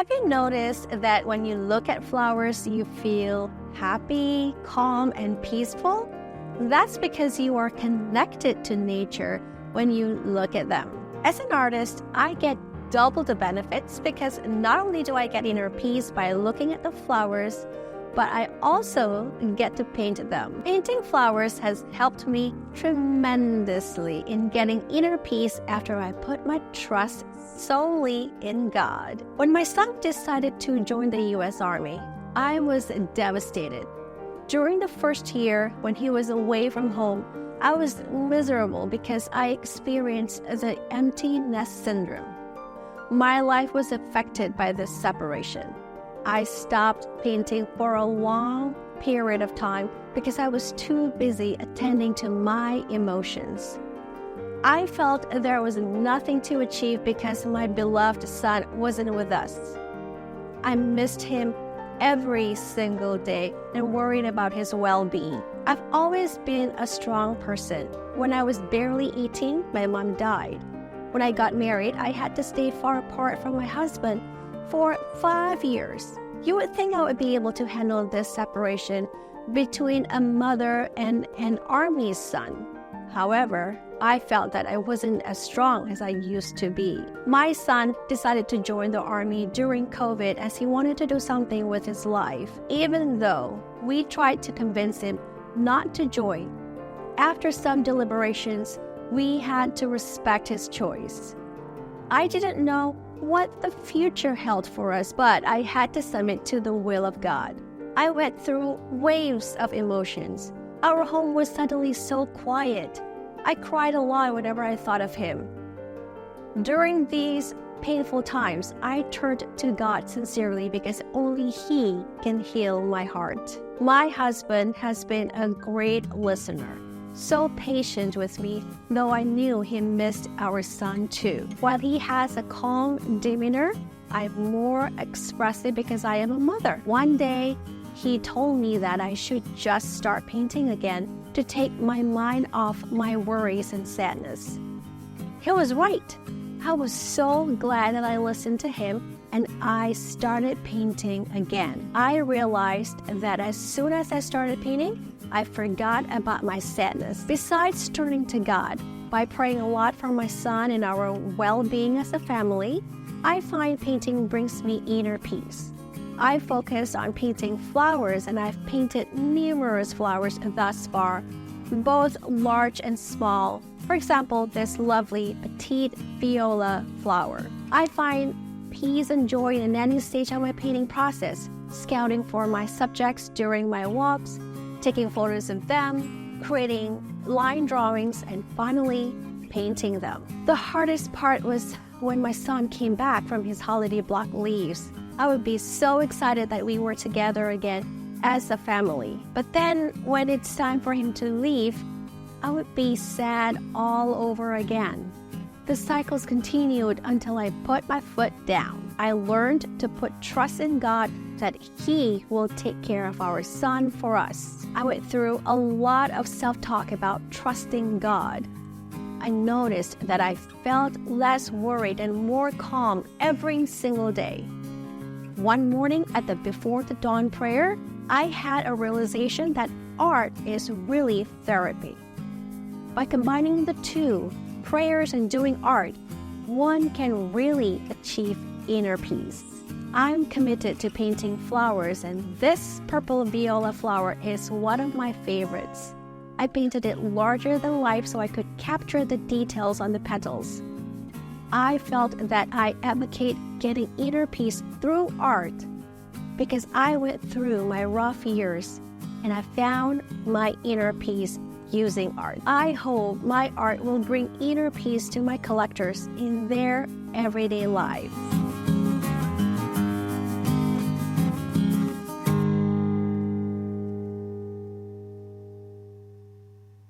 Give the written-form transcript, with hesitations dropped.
Have you noticed that when you look at flowers, you feel happy, calm, and peaceful? That's because you are connected to nature when you look at them. As an artist, I get double the benefits because not only do I get inner peace by looking at the flowers, but I also get to paint them. Painting flowers has helped me tremendously in getting inner peace after I put my trust solely in God. When my son decided to join the U.S. Army, I was devastated. During the first year when he was away from home, I was miserable because I experienced the empty nest syndrome. My life was affected by this separation. I stopped painting for a long period of time because I was too busy attending to my emotions. I felt there was nothing to achieve because my beloved son wasn't with us. I missed him every single day and worried about his well-being. I've always been a strong person. When I was barely 18, my mom died. When I got married, I had to stay far apart from my husband for 5 years. You would think I would be able to handle this separation between a mother and an army son. However, I felt that I wasn't as strong as I used to be. My son decided to join the army during COVID as he wanted to do something with his life, even though we tried to convince him not to join. After some deliberations, we had to respect his choice. I didn't know what the future held for us, but I had to submit to the will of God. I went through waves of emotions. Our home was suddenly so quiet. I cried a lot whenever I thought of him. During these painful times, I turned to God sincerely because only He can heal my heart. My husband has been a great listener, so patient with me, though I knew he missed our son too. While he has a calm demeanor, I'm more expressive because I am a mother. One day, he told me that I should just start painting again to take my mind off my worries and sadness. He was right. I was so glad that I listened to him and I started painting again. I realized that as soon as I started painting, I forgot about my sadness. Besides turning to God, by praying a lot for my son and our well-being as a family, I find painting brings me inner peace. I focus on painting flowers and I've painted numerous flowers thus far, both large and small. For example, this lovely petite viola flower. I find peace and joy in any stage of my painting process, scouting for my subjects during my walks, taking photos of them, creating line drawings, and finally painting them. The hardest part was when my son came back from his holiday block leaves. I would be so excited that we were together again as a family. But then when it's time for him to leave, I would be sad all over again. The cycles continued until I put my foot down. I learned to put trust in God that He will take care of our son for us. I went through a lot of self-talk about trusting God. I noticed that I felt less worried and more calm every single day. One morning at the before the dawn prayer, I had a realization that art is really therapy. By combining the two, prayers and doing art, one can really achieve inner peace. I'm committed to painting flowers, and this purple viola flower is one of my favorites. I painted it larger than life so I could capture the details on the petals. I felt that I advocate getting inner peace through art because I went through my rough years and I found my inner peace using art. I hope my art will bring inner peace to my collectors in their everyday lives.